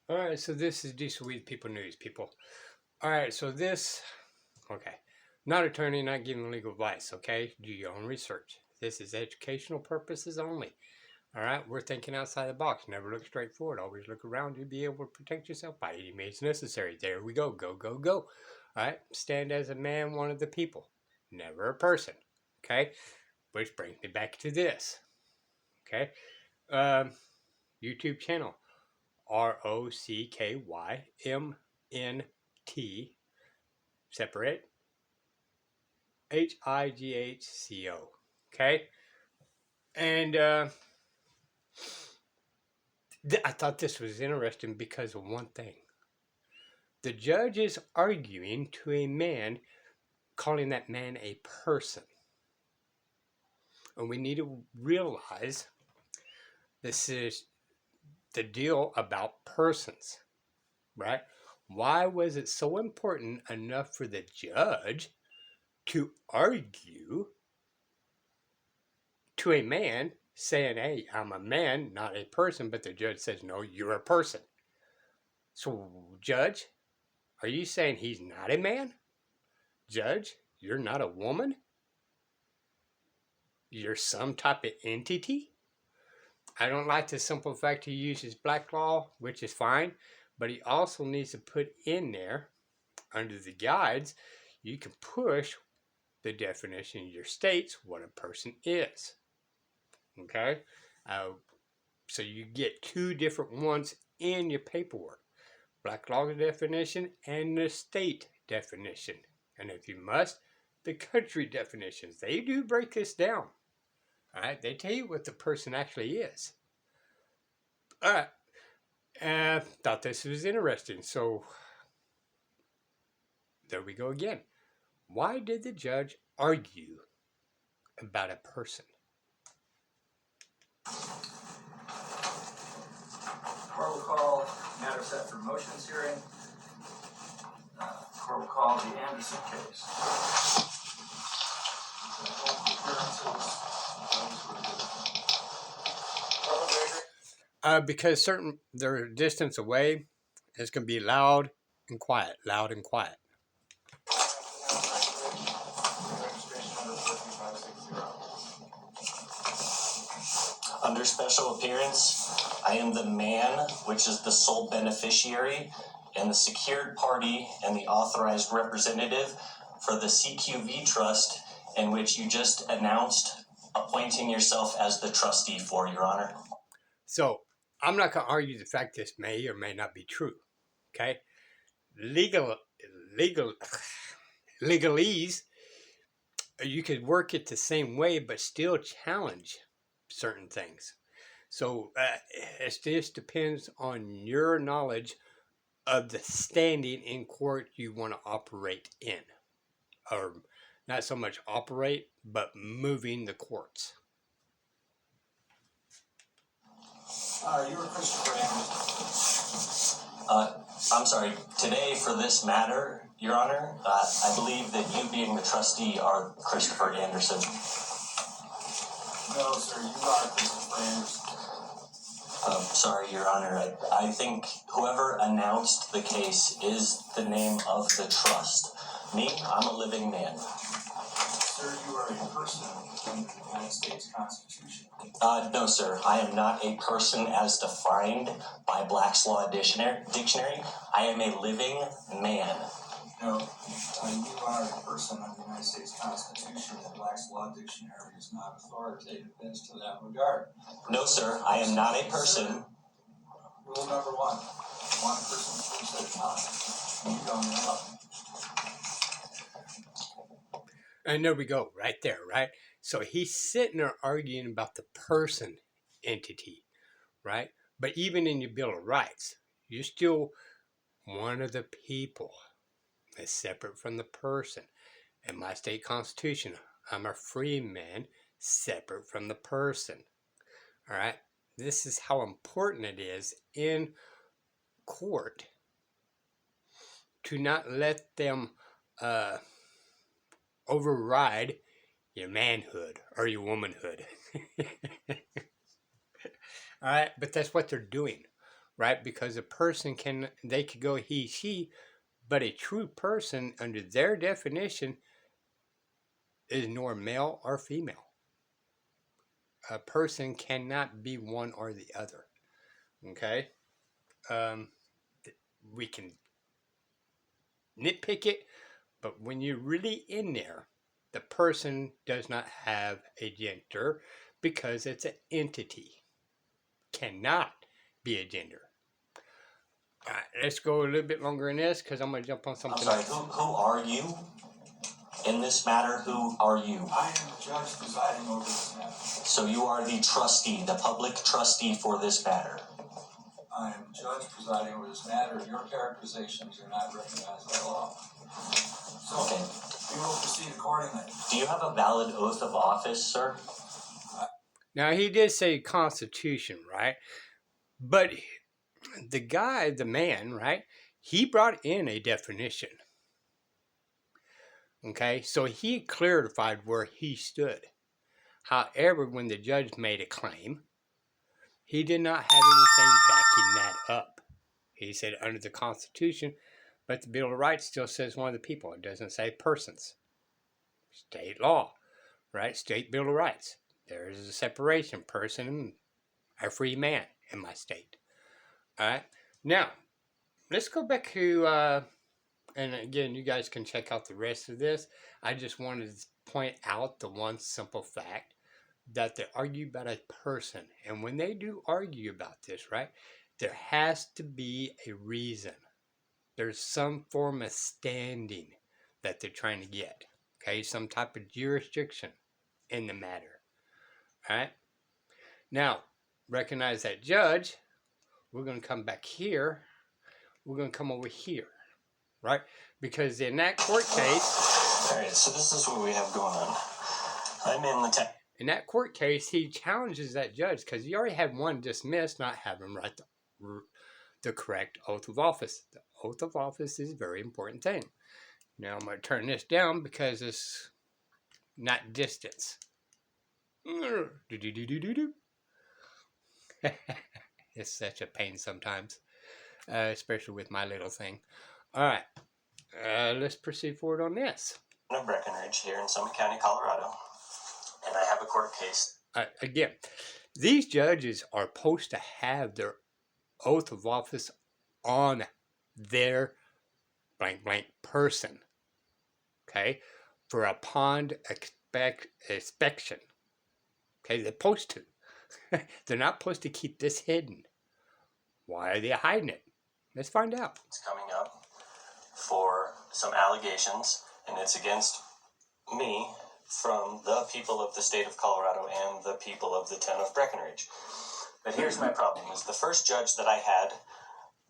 All right, so this is Diesel Weed People News, people. All right, so this, okay, not attorney, not giving legal advice, okay? Do your own research. This is educational purposes only. All right, we're thinking outside the box. Never look straight forward. Always look around you. Be able to protect yourself by any means necessary. There we go. Go, go, go. All right, stand as a man, one of the people, never a person. Okay, which brings me back to this. Okay, YouTube channel. ROCKYMNT, separate, HIGHCO. Okay? And I thought this was interesting because of one thing. The judge is arguing to a man, calling that man a person. And we need to realize this is the deal about persons, right? Why was it so important enough for the judge to argue to a man saying, hey, I'm a man, not a person, but the judge says, no, you're a person. So, judge, are you saying he's not a man? Judge, you're not a woman? You're some type of entity? I don't like the simple fact he uses black law, which is fine, but he also needs to put in there, under the guides, you can push the definition in your states what a person is. Okay? So you get two different ones in your paperwork. Black law definition and the state definition. And if you must, the country definitions. They do break this down. All right, they tell you what the person actually is. All right, thought this was interesting. So there we go again. Why did the judge argue about a person? Court will call matter set for motions hearing. Court will call the Anderson case. Because they're a distance away, it's going to be loud and quiet, loud and quiet. Under special appearance, I am the man, which is the sole beneficiary, and the secured party and the authorized representative for the CQV trust, in which you just announced appointing yourself as the trustee for, Your Honor. So I'm not going to argue the fact this may or may not be true. Okay, legalese, you could work it the same way, but still challenge certain things. So it just depends on your knowledge of the standing in court you want to operate in, or not so much operate, but moving the courts. You were Christopher Anderson. I'm sorry, today for this matter, Your Honor, I believe that you being the trustee are Christopher Anderson. No, sir, you are Christopher Anderson. Sorry, Your Honor, I think whoever announced the case is the name of the trust. Me, I'm a living man. Sir, you are a person under the United States Constitution. No, sir. I am not a person as defined by Black's Law Dictionary. I am a living man. No, you are a person under the United States Constitution. The Black's Law Dictionary is not authoritative as to that regard. No, sir. I am not a person. Rule number one. One person speaks at a time. You don't interrupt. And there we go, right there, right? So he's sitting there arguing about the person entity, right? But even in your Bill of Rights, you're still one of the people that's separate from the person. In my state constitution, I'm a free man separate from the person. All right? This is how important it is in court to not let them override your manhood or your womanhood. All right, but that's what they're doing. right? Because a person they could go he, she, but a true person, under their definition, is nor male or female. A person cannot be one or the other. Okay? Um, we can nitpick it, but when you're really in there, the person does not have a gender because it's an entity. Cannot be a gender. All right, let's go a little bit longer in this because I'm going to jump on I'm something sorry, else. who are you? In this matter, who are you? I am the judge presiding over this matter. So you are the trustee, the public trustee for this matter. I am the judge presiding over this matter. Your characterizations are not recognized by law. So, Okay. we will proceed accordingly. Do you have a valid oath of office, sir? Now, he did say Constitution, right? But the guy, the man, right? He brought in a definition. Okay, so he clarified where he stood. However, when the judge made a claim, he did not have anything backing that up. He said under the Constitution, but the Bill of Rights still says one of the people. It doesn't say persons. State law, right? State Bill of Rights. There is a separation, person and a free man in my state. All right. Now, let's go back to, and again, you guys can check out the rest of this. I just wanted to point out the one simple fact that they argue about a person. And when they do argue about this, right, there has to be a reason. There's some form of standing that they're trying to get. Okay, some type of jurisdiction in the matter. All right. Now, recognize that judge. We're going to come back here. We're going to come over here, right? Because in that court case... All right, so this is what we have going on. I'm in the In that court case, he challenges that judge because he already had one dismissed, not have him write the correct oath of office. The oath of office is a very important thing. Now, I'm going to turn this down because it's not distance. It's such a pain sometimes, especially with my little thing. All right, let's proceed forward on this. of Breckenridge here in Summit County, Colorado, and I have a court case. Again, these judges are supposed to have their oath of office on their blank blank person, okay, for a pond inspection. Okay, they're supposed to. They're not supposed to keep this hidden. Why are they hiding it? Let's find out. It's coming up for some allegations, and it's against me from the people of the state of Colorado and the people of the town of Breckenridge. But here's my problem, is the first judge that I had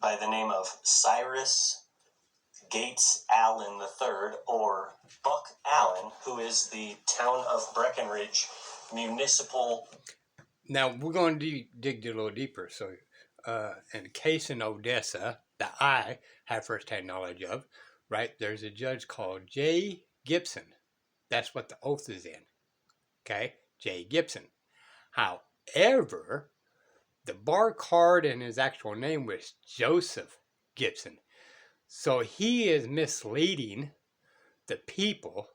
by the name of Cyrus Gates Allen III, or Buck Allen, who is the town of Breckenridge municipal. Now, we're going to dig a little deeper. So, in a case in Odessa that I have firsthand knowledge of, right, there's a judge called J. Gibson. That's what the oath is in. Okay? J. Gibson. However, the bar card and his actual name was Joseph Gibson. So he is misleading the people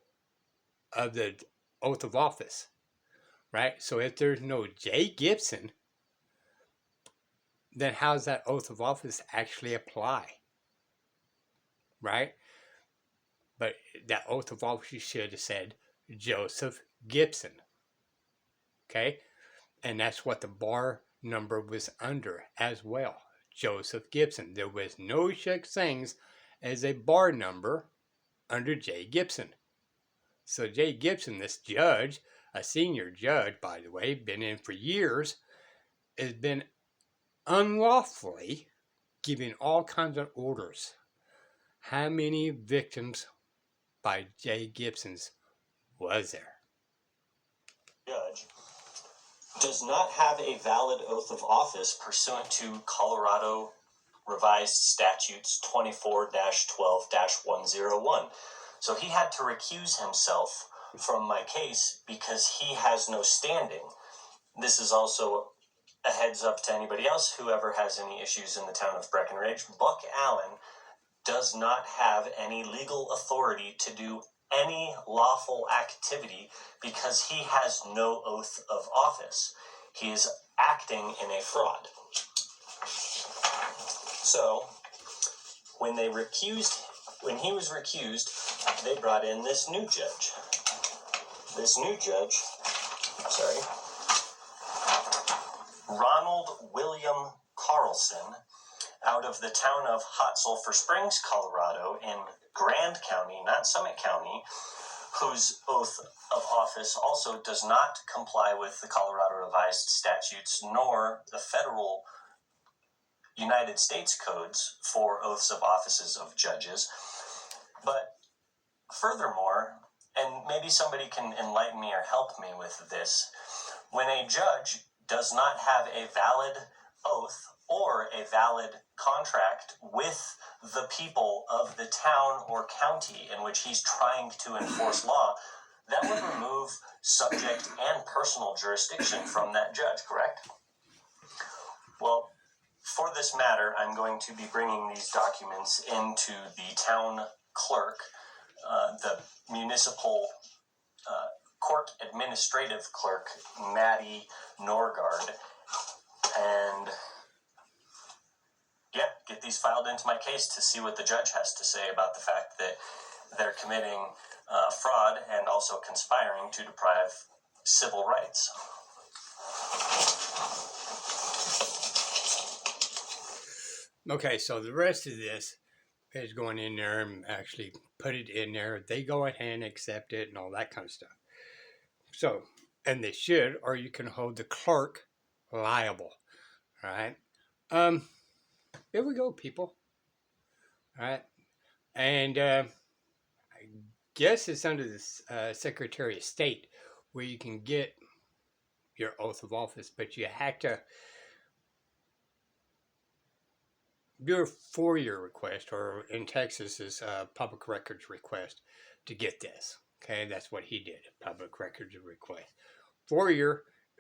of the oath of office, right? So if there's no J. Gibson, then how does that oath of office actually apply, right? But that oath of office should have said Joseph Gibson, okay? And that's what the bar number was under as well, Joseph Gibson. There was no such things as a bar number under J. Gibson. So J. Gibson, this judge, a senior judge, by the way, been in for years, has been unlawfully giving all kinds of orders. How many victims by J. Gibson's was there? Judge does not have a valid oath of office pursuant to Colorado Revised Statutes 24-12-101. So he had to recuse himself from my case because he has no standing. This is also a heads up to anybody else, whoever has any issues in the town of Breckenridge, Buck Allen does not have any legal authority to do any lawful activity because he has no oath of office. He is acting in a fraud. So, when he was recused, they brought in this new judge. Ronald William Carlson, out of the town of Hot Sulphur Springs, Colorado, in Grand County, not Summit County, whose oath of office also does not comply with the Colorado Revised Statutes nor the federal United States codes for oaths of offices of judges. But furthermore, and maybe somebody can enlighten me or help me with this, when a judge does not have a valid oath or a valid contract with the people of the town or county in which he's trying to enforce law, that would remove subject and personal jurisdiction from that judge, correct? Well, for this matter, I'm going to be bringing these documents into the town clerk, the municipal court administrative clerk, Maddie Norgard, and get these filed into my case to see what the judge has to say about the fact that they're committing fraud and also conspiring to deprive civil rights. Okay, so the rest of this is going in there and actually put it in there. They go ahead and accept it and all that kind of stuff. So, and they should, or you can hold the clerk liable. All right. There we go, people. All right. And I guess it's under the Secretary of State where you can get your oath of office, but you have to do a FOIA request, or in Texas is a public records request to get this. Okay, that's what he did, public records request. FOIA,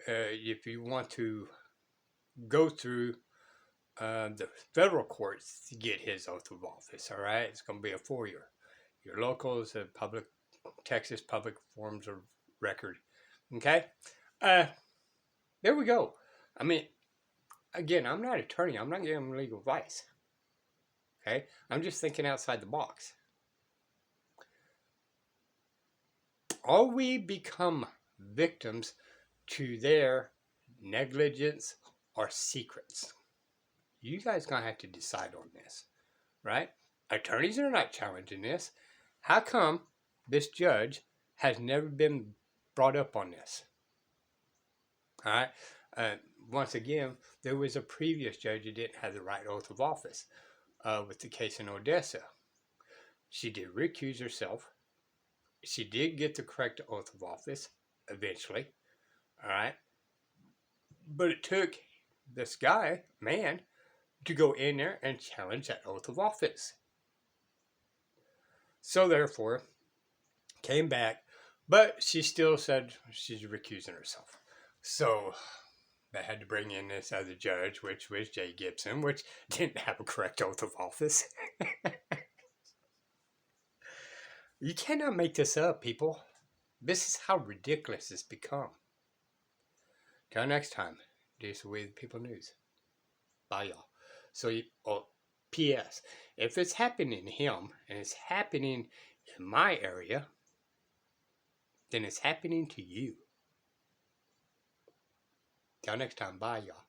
if you want to go through the federal courts to get his oath of office, all right, it's going to be a FOIA. Your local is a Texas Public Forms of Record. Okay, there we go. I mean, again, I'm not an attorney. I'm not giving legal advice. Okay, I'm just thinking outside the box. All we become victims to their negligence or secrets. You guys gonna have to decide on this, right? Attorneys are not challenging this. How come this judge has never been brought up on this? All right. Once again, there was a previous judge who didn't have the right oath of office with the case in Odessa. She did recuse herself. She did get the correct oath of office eventually. All right. But it took this man, to go in there and challenge that oath of office. So therefore, came back, but she still said she's recusing herself. So they had to bring in this other judge, which was Jay Gibson, which didn't have a correct oath of office. You cannot make this up, people. This is how ridiculous it's become. Till next time, this is We the People News. Bye, y'all. So, P.S. If it's happening to him and it's happening in my area, then it's happening to you. Till next time, bye, y'all.